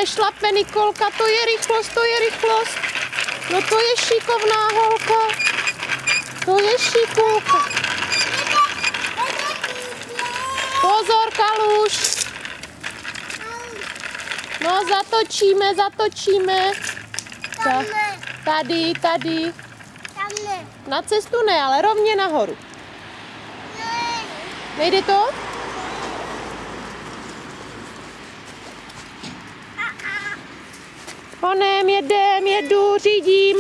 Šlape, Nikolka, to je rychlost. No to je šikovná holka. To je šikulka. Pozor, kaluš. No, zatočíme. Tady. Na cestu ne, ale rovně nahoru. Nejde to? Honem, jedu, řídím.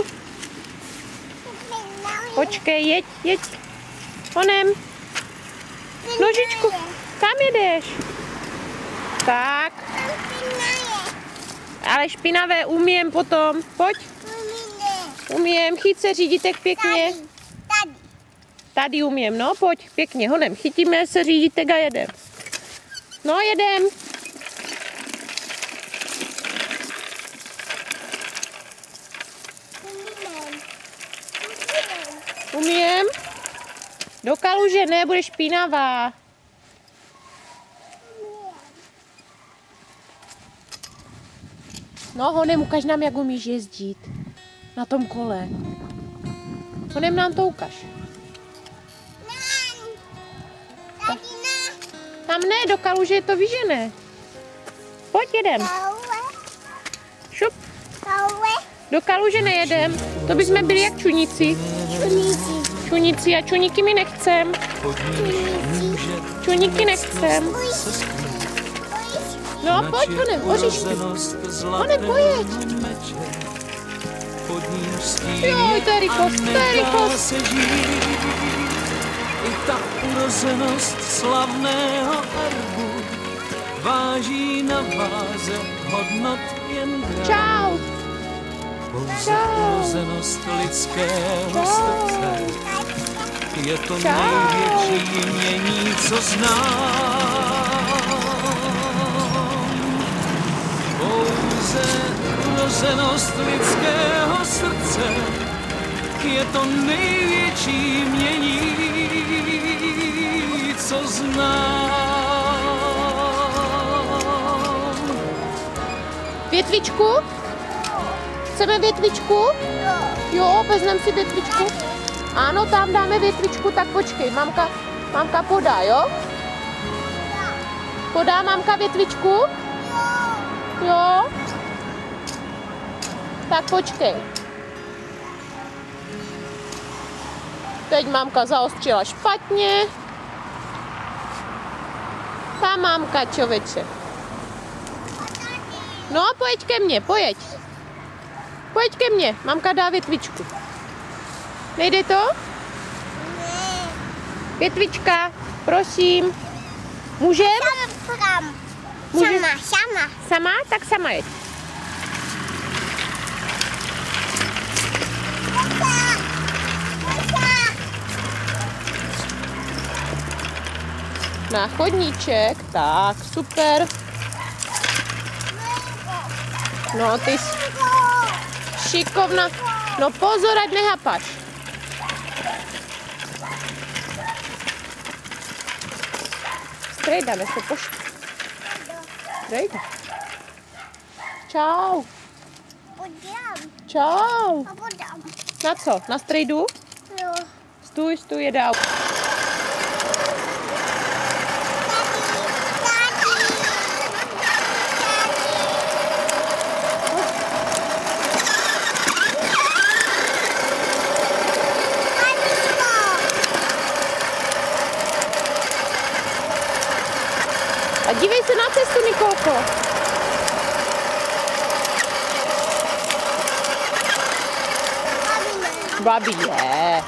Počkej, jeď. Honem. Nožičku, kam jedeš? Tak. Ale špinavé umím potom. Pojď. Umím, chyť se řídítek pěkně. Tady umím, no pojď, pěkně, honem. Chytíme se řídítek a jedem. No, jedem. Umím? Do kaluže ne, bude špinavá. No, honem, ukaž nám, jak umíš jezdit. Na tom kole. Honem, nám to ukaž. Tam ne, do kaluže to vyžene. Pojď, jedem. Šup. Do kaluže nejedem. To bychom byli jak čuníci. Čuníci a čuníky mi nechcem. Čuníky nechcem. No, pojď, honem, oříšky. Honem, pojeď. Jo, to je rychlost. I ta urozenost slavného erbu váží na váze hodnot jen drám. Čau. Pouze urozenost lidského srdce je to největší jmění, co znám. Pouze urozenost lidského srdce je to největší jmění, co znám. Větvičku? Chceme větvičku? Jo, vezmeme si větvičku. Ano, tam dáme větvičku, tak počkej, mamka podá, jo? Podá mamka větvičku? Jo? Tak počkej. Teď mamka zaostřila špatně. Ta mamka, čověče. No, pojď ke mně, pojď. Pojď ke mně, mamka dá větvičku. Nejde to? Větvička, prosím. Můžem? Sama. Sama? Tak sama jeď. Na chodníček, tak, super. No, ty jsi šikovná. No pozor, ať nehapaš. Strejdáme se poštu. Strejda. Čau. Čau. Na co? Na strejdu? Jo. Stůj, jede auto. A dívej se na cestu, Nikolko. Babi je.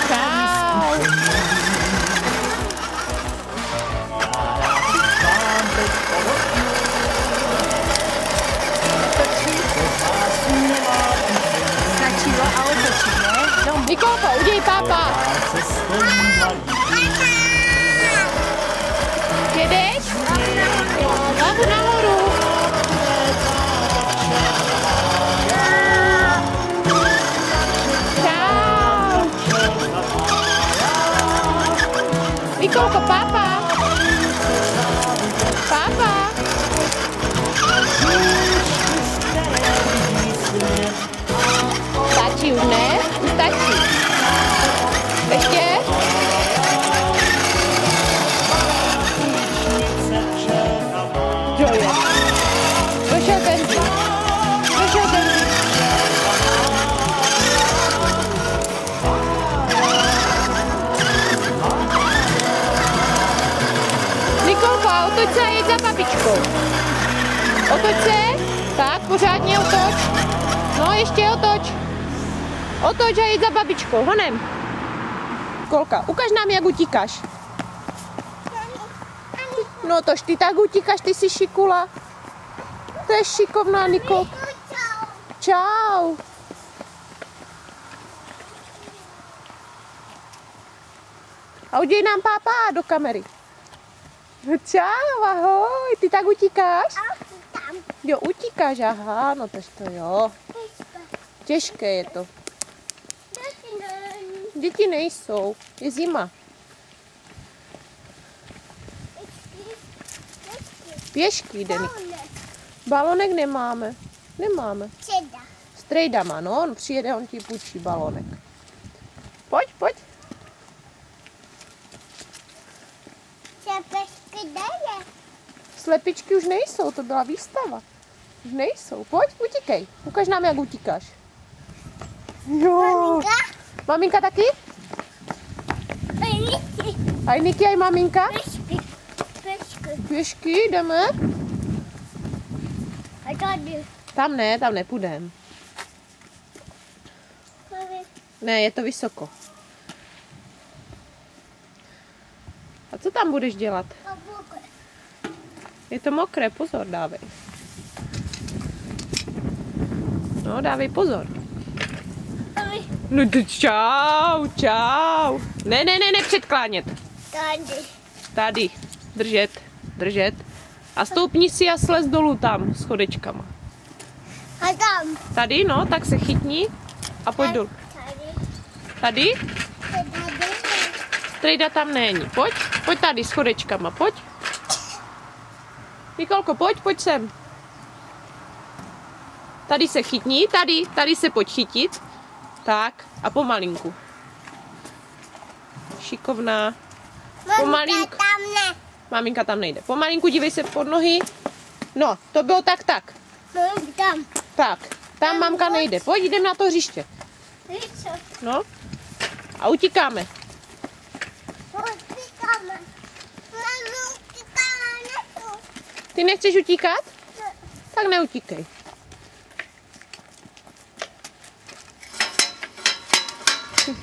Čau. Stačilo a otočí, ne? Nikolko, udělej pápa. Jedeš? Hlavu nahoru. Čau. otoč se a jeď za babičkou. Otoč se. Tak, pořádně otoč. No, ještě otoč. Otoč a jeď za babičkou. Honem. Kolka, ukaž nám, jak utíkáš. No tož ty tak utíkáš, ty jsi šikula. To je šikovná, Nikolka. Čau. A udělej nám pápá do kamery. Čau, ahoj, ty tak utíkáš? Jo, utíkáš, aha, no tož to jo. Těžké je to. Děti nejsou, je zima. Pěšky jde. Balonek nemáme. Nemáme. Strejda má, no, on přijede, on ti půjčí balonek. Pojď, pojď. Slepičky už nejsou, to byla výstava. Už nejsou. Pojď, utíkej. Ukaž nám, jak utíkáš. Jo. Maminka? Maminka taky? A i Niky, a i maminka? Pěšky, jdeme? Tam nepůjdem. Ne, je to vysoko. A co tam budeš dělat? Je to mokré, pozor, dávej. No, dávej pozor. No, čau, čau. Ne, předklánět. Tady. Držet. A stoupni si a slez dolů tam, schodečkama. A tam. Tady, no, tak se chytni a pojď dolů. Tady? Strejda tam není. Pojď tady schodečkama, pojď. Nikolko, pojď sem. Tady se chytni, tady se pojď chytit. Tak, a pomalinku. Šikovná. Pomalinku. Maminka tam nejde. Pomalinku dívej se pod nohy. No, to bylo tak. Tam. Tak, tam mamka nejde. Pojď, jdem na to hřiště. No. A utíkáme. Ty nechceš utíkat? Tak neutíkej.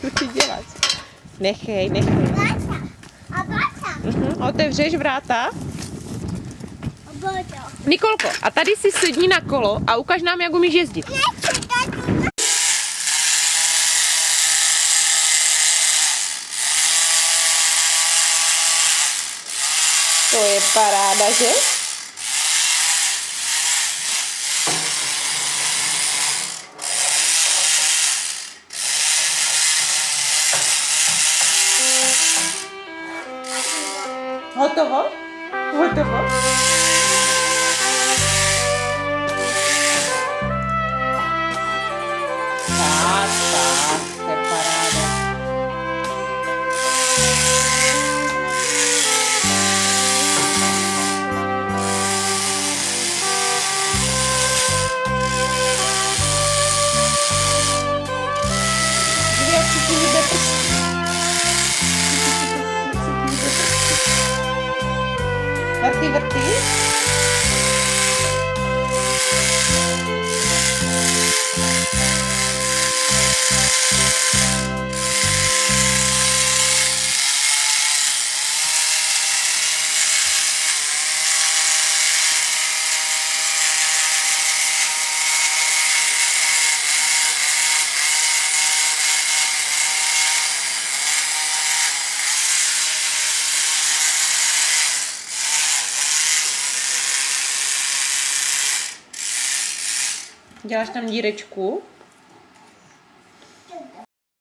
Co ty děláš? Nechej. Otevřeš vráta? Nikolko, a tady si sedni na kolo a ukaž nám, jak umíš jezdit. To je paráda, že? Hotovo? Tak, to je paráda. Dvě si hýbe prsty. Vrty. Děláš tam dírečku.